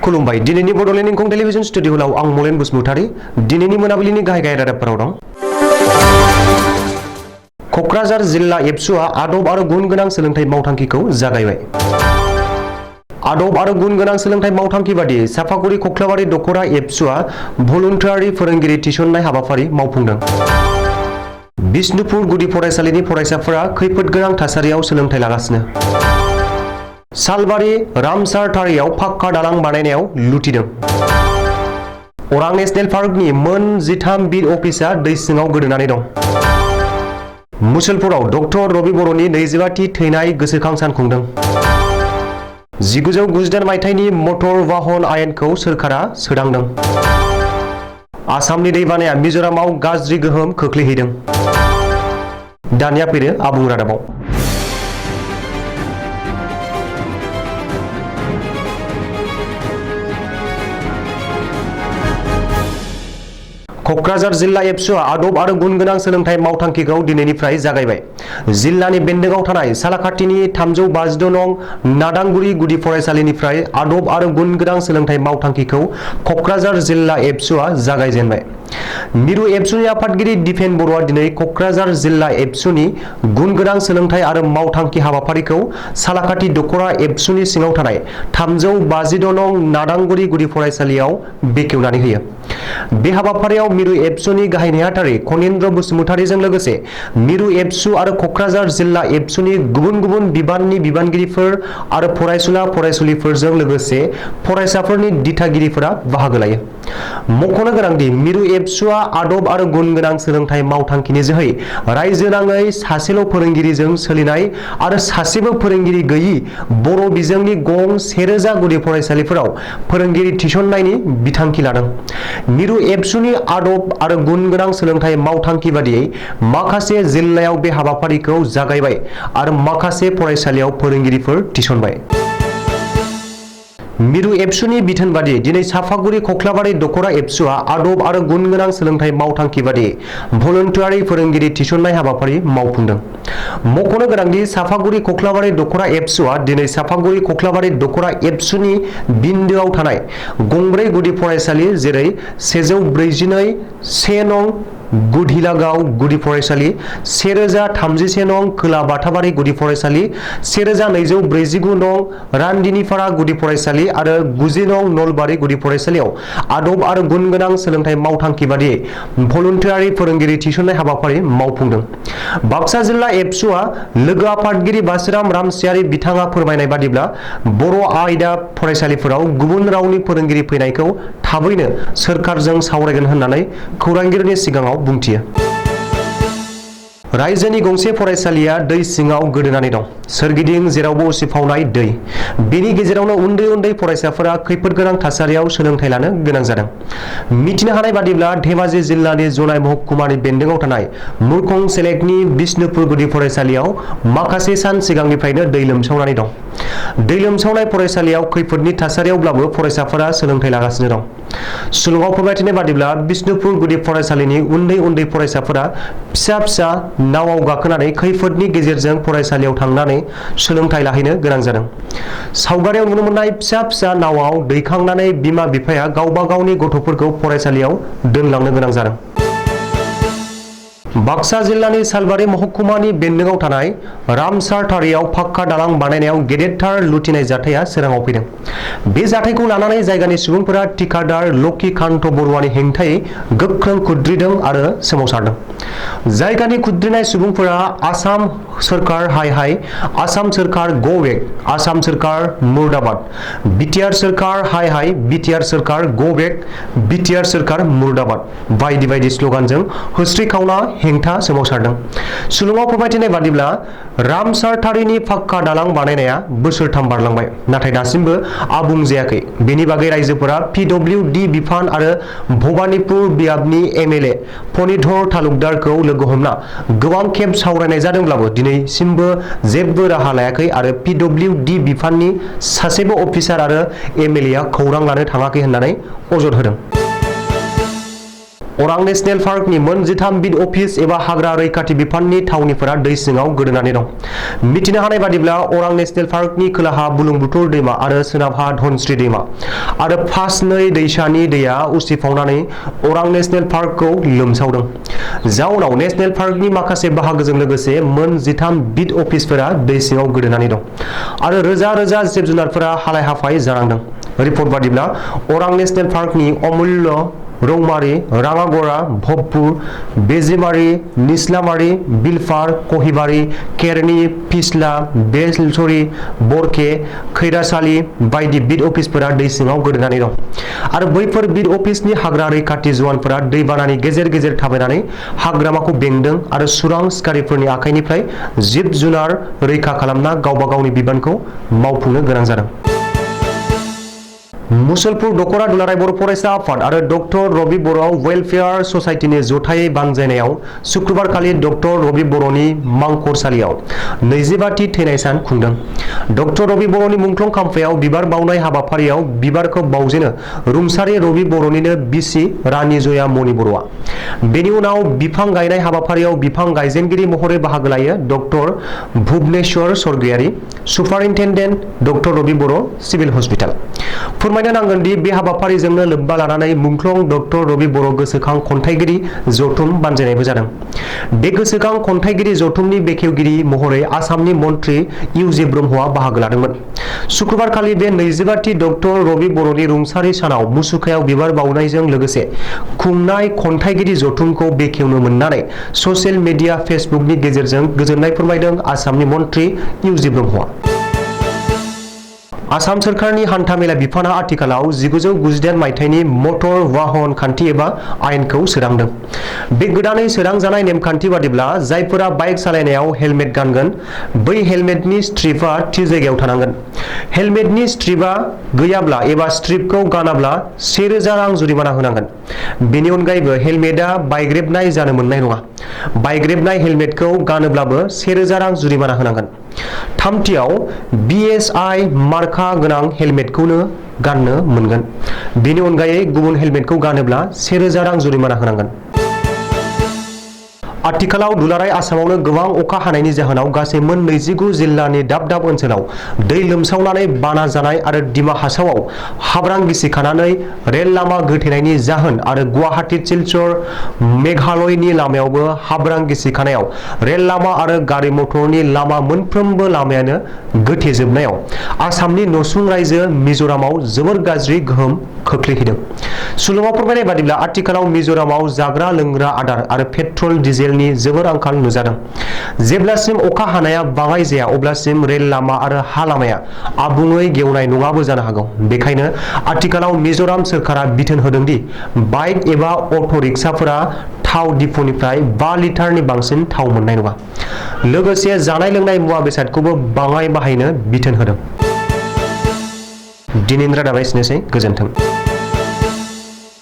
खुलुमबाय दिनैनि बड'लेण्ड इंखं टेलिभिजन स्टुडिअ'आव आं मलेन बसुमतारी दिनैनि मोनाबिलिनि गाहाय रादाबफोराव दं। क'क्राझार जिल्ला एबसुआ आदब आरो गुन गोनां सोलोंथाइ मावथांखिखौ जागायबाय। आदब आरो गुन गोनां सोलोंथाइ मावथांखि बादियै साफागुरि खख्लाबारि दख'रा एबसुआ भलुन्टियारि फोरोंगिरि थिसननाय हाबाफारि मावफुंदों। बिष्णुपुर गुदि फरायसालिनि फरायसाफोरा खैफोद गोनां थासारियाव सोलोंथाइ लागासिनो। सालबारि रामसारटारियाव पाक्का दालां बानायनायाव लुथिदों। अरां नेशनेल पार्कनि मोन 13 बिट अफिसआ दै सिङाव गोदोनानै दं। मुसलपुराव डक्टर रबि बर'नि 25थि थैनाय गोसोखां सान खुंदों। 1998 मायथाइनि मटर वाहन आयेनखौ सोरखारा सोदांदों। आसामनि दैबानाया मिजोरामाव गाज्रि गोहोम खोख्लैहैदों। दानिया फैदो आबुं रादाबाव। क'क्राझार जिल्ला एबसुआ आदब आरो गुन गोनां सोलोंथाइ मावथांखिखौ दिनैनिफ्राय जागायबाय। जिल्लानि बेन्दोंआव थानाय सालाखाथिनि 356 नं नादांगुरि गुदि फरायसालिनिफ्राय आदब आरो गुन गोनां सोलोंथाइ मावथांखिखौ क'क्राझार जिल्ला एबसुआ जागायजेनबाय। मिरु एबसुनि आफादगिरि दिपेन बर'आ दिनै क'क्राझार जिल्ला एबसुनि गुन गोनां सोलोंथाइ आरो मावथांखि हाबाफारिखौ सालाखाथि दख'रा एबसुनि सिङाव थानाय 356 नं नादांगुरि गुदि फरायसालियाव बेखेवनानै होयो। बे हाबाफारियाव मिरु एबसुनि गाहाय नेहाथारि खनिन्द्र बसुमतारीजों लोगोसे मिरु एबसु आरो क'क्राझार जिल्ला एबसुनि गुबुन गुबुन बिबाननि बिबानगिरिफोर आरो फरायसुला फरायसुलिफोरजों लोगोसे फरायसाफोरनि दिथागिरिफोरा बाहागो लायो। मख'नो गोनांदि मिरु एबसुआ आदब आरो गुन गोनां सोलोंथाइ मावथांखिनि जोहै रायजो नाङै सासेल' फोरोंगिरिजों सोलिनाय आरो सासेबो फोरोंगिरि गैयि बर' बिजोंनि गं 1000 गुदि फरायसालिफोराव फोरोंगिरि थिसननायनि बिथांखि लादों। मिरु एबसुनि आदब आरो गुन गोनां सोलोंथाइ मावथांखि बादियै माखासे जिल्लायाव बे हाबाफारिखौ जागायबाय आरो माखासे फरायसालियाव फोरोंगिरिफोर थिसनबाय। मिरु एबसुनि बिथोन बादियै दिनै साफागुरि खख्लाबारि दख'रा एबसुआ आदब आरो गुन गोनां सोलोंथाइ मावथांखि बादियै भलुन्टियारि फोरोंगिरि थिसननाय हाबाफारि मावफुंदों। मख'नो गोनांदि साफागुरि खख्लाबारि दख'रा एबसुआ दिनै साफागुरि खख्लाबारि दख'रा एबसुनि बिन्दोआव थानाय गंब्रै गुदि फरायसालि जेरै 142 1 नं गुदिलागाव गुदि फरायसालि, 1031 नं खोला बाथाबारि गुदि फरायसालि, 1249 नं रान्दिनिपारा गुदि फरायसालि आरो 90 नं नलबारि गुदि फरायसालियाव आदब आरो गुन गोनां सोलोंथाइ मावथांखि बादियै भलुन्टियारि फोरोंगिरि थिसननाय हाबाफारि मावफुंदों। बाक्सा जिल्ला एबसुआ लोगो आफादगिरि बासिराम रामसियारि बिथाङा फोरमायनाय बादिब्ला बर' आयदा फरायसालिफोराव गुबुन रावनि फोरोंगिरि फैनायखौ थाबैनो सोरखारजों सावरायगोन होननानै खौरांगिरिनि सिगाङाव बुंथियो। रायजोनि गंसे फरायसालिया दै सिङाव गोदोनानै दं। सोरगिदिं जेरावबो उसिफावनाय दै। बेनि गेजेरावनो उन्दै उन्दै फरायसाफोरा खैफोद गोनां थासारियाव सोलोंथाइ लानो गोनां जादों। मिथिनो हानाय बादिब्ला धेमाजि जिल्लानि जनाय महकुमानि बेन्दोंआव थानाय मुरखं सेलेकनि बिष्णुपुर गुदि फरायसालियाव माखासे सान सिगांनिफ्रायनो दै लोमसावनानै दं। दै लोमसावनाय फरायसालियाव खैफोदनि थासारियावब्लाबो फरायसाफोरा सोलोंथाइ लागासिनो दं। सुलुङाव फोरमायथिनाय बादिब्ला बिष्णुपुर गुदि फरायसालिनि उन्दै उन्दै फरायसाफोरा फिसा फिसा नावआव गाखोनानै खैफोदनि गेजेरजों फरायसालियाव थांनानै सोलोंथाइ लाहैनो गोनां जादों। सावगारियाव नुनो मोननाय फिसा फिसा नावआव दैखांनानै बिमा बिफाया गावबा गावनि गथ'फोरखौ फरायसालियाव दोनलांनो गोनां जादों। बाक्सा जिल्लानि सालबारि महकुमानि बेन्दोंआव थानाय रामसारटारियाव पाक्का दालां बानायनायाव गेदेरथार लुथिनाय जाथाया सोराङाव फैदों। बे जाथायखौ लानानै जायगानि सुबुंफोरा थिकादार लक्ष्मीकान्त बरुवानि हेंथायै गोख्रों खुद्रिदों आरो सोमावसारदों। जायगानि खुद्रिनाय सुबुंफोरा आसाम सोरखार हाय हाय, आसाम सोरखार गो बेक, आसाम सोरखार मुर्दाबाद, बिटिआर सोरखार हाय हाय, बिटिआर सोरखार गो बेक, बिटिआर सोरखार मुर्दाबाद बायदि बायदि स्लगानजों होस्रिखावना हेंथा सोमावसारदों। सुलुङाव फोरमायथिनाय बादिब्ला रामसारटारिनि पाक्का दालां बानायनाया बोसोरथाम बारलांबाय नाथाय दासिमबो आबुं जायाखै। बेनि बागै रायजोफोरा पिडब्लिउडि बिफान आरो भबानिपुर बियाबनि एमएलए फणिधर तालुकदारखौ लोगो हमना गोबां खेब सावरायनाय जादोंब्लाबो दिनैसिमबो जेबो राहा लायाखै आरो पिडब्लिउडि बिफाननि सासेबो अफिसार आरो एमएलएआ खौरां लानो थाङाखै होननानै अजद होदों। अरां नेशनेल पार्कनि मोन 13 बिट अफिस एबा हाग्रा रैखाथि बिफाननि थावनिफोरा दै सिङाव गोदोनानै दं। मिथिनो हानाय बादिब्ला अरां नेशनेल पार्कनि खोलाहा बुरलुंबुथुर दैमा आरो सोनाबहा धनस्री दैमा आरो फासनै दैसानि दैया उसिफावनानै अरां नेशनेल पार्कखौ लोमसावदों। जाउनाव नेशनेल पार्कनि माखासे बाहागोजों लोगोसे मोन 13 बिट अफिसफोरा दै सिङाव गोदोनानै दं आरो रोजा रोजा जिब जुनारफोरा हालाय हाफाय जानांदों। रिपर्ट बादिब्ला अरां नेशनेल पार्कनि अमूल्य, रौमारी, राङागड़ा, भबपुर, बेजिमारी, निस्लामारी, बिलफार, कहिबारी, केरनी, फिस्ला, बेलसरी, बरके, खैरासालि बायदि बिट अफिसफोरा दै सिङाव गोदोनानै दं आरो बैफोर बिट अफिसनि हाग्रा रैखाथि जवानफोरा दैबानानि गेजेर गेजेर थाबायनानै हाग्रामाखौ बेंदों आरो सुरां सिखारिफोरनि आखाइनिफ्राय जिब जुनार रैखा खालामना गावबा गावनि बिबानखौ मावफुंनो गोनां जादों। मुसलपुर दख'रा दुलाराय बर' फरायसा आफाद आरो डक्टर रबि बर' वेलफेयार ससाइटिनि जथायै बानजायनायाव शुक्रबारखालि डक्टर रबि बर'नि मांखरसालियाव 25थि थैनाय सान खुंदों। डक्टर रबि बर'नि मुंख्लं खाम्फायाव बिबार बावनाय हाबाफारियाव बिबारखौ बावजेनो रुंसारि रबि बर'निनो बिसि रानि जया मणि बर'आ। बेनि उनाव बिफां गायनाय हाबाफारियाव बिफां गायजेनगिरि महरै बाहागो लायो doctor Bhubaneswar Swargiary, superintendent doctor Rabi Boro' civil hospital. फोरमायनो नांगोन दि बे हाबाफारिजोंनो लोब्बा लानानै मुंख्लं डक्टर रबि बर' गोसोखां खन्थाइगिरि जथुम बानजायनायबो जादों। बे गोसोखां खन्थाइगिरि जथुमनि बेखेवगिरि महरै आसामनि मन्त्रि इउ.जे. ब्रह्मआ बाहागो लादोंमोन। शुक्रबारखालि बे 25थि डक्टर रबि बर'नि रुंसारि सानाव मुसुखायाव बिबार बावनायजों लोगोसे खुंनाय खन्थाइगिरि जथुमखौ बेखेवनो मोननानै ससियेल मिडिया फेसबुकनि गेजेरजों गोजोननाय फोरमायदों आसामनि मन्त्रि इउ.जे. ब्रह्मआ। आसाम सोरखारनि हान्थामेला बिफाना आथिखालाव 1998 मायथाइनि मटर वाहन खान्थि एबा आयेनखौ सोदांदों। बे गोदानै सोदांजानाय नेमखान्थि बादिब्ला जायफोरा बाइक सालायनायाव हेलमेट गानगोन बै हेलमेटनि स्ट्रिपआ थि जायगायाव थानांगोन। हेलमेटनि स्ट्रिपआ गैयाब्ला एबा स्ट्रिपखौ गानाब्ला 1000 रां जुरिमाना होनांगोन। बेनि अनगायैबो हेलमेटआ बायग्रेबनाय जानो मोननाय नङा। बायग्रेबनाय हेलमेटखौ गानोब्लाबो 1000 रां जुरिमाना होनांगोन। थामथियाव BSI मार्का गोनां हेलमेटखौनो गाननो मोनगोन। बेनि अनगायै गुबुन हेलमेटखौ गानोब्ला 1000 रां जुरिमाना होनांगोन। आथिखालाव दुलाराय आसामावनो गोबां अखा हानायनि जाहोनाव गासै मोन 29 जिल्लानि दाब दाब ओनसोलाव दै लोमसावनानै बाना जानाय आरो दिमा हासावआव हाब्रां गिसिखानानै रेल लामा गोथेनायनि जाहोन आरो गुवाहाटी सिलचर मेघालयनि लामायावबो हाब्रां गिसिखानायाव रेल लामा आरो गारि मटरनि लामा मोनफ्रोमबो लामायानो गोथेजोबनायाव आसामनि नसुं रायजो मिज'रामाव जोबोर गाज्रि गोहोम खोख्लैदों। सुलुङाव फोरमायनाय बादिब्ला आथिखालाव मिज'रामाव जाग्रा लोंग्रा आदार आरो पेट्रल डिजेलनि जोबोर आंखाल नुजादों। जेब्लासिम अखा हानाया बाङाय जाया अब्लासिम रेल लामा आरो हा लामाया आबुङै गेवनाय नङाबो जानो हागौ। बेखायनो आथिखालाव मिज'राम सोरखारा बिथोन होदों दि बाइक एबा अट' रिक्साफोरा थाव डिपुनिफ्राय 5 लिटारनि बांसिन थाव मोननाय नङा। लोगोसे जानाय लोंनाय मुवा बेसादखौबो बाङाय बाहायनो बिथोन होदों। दिनैनि रादाबा एसेनोसै। गोजोन्थों।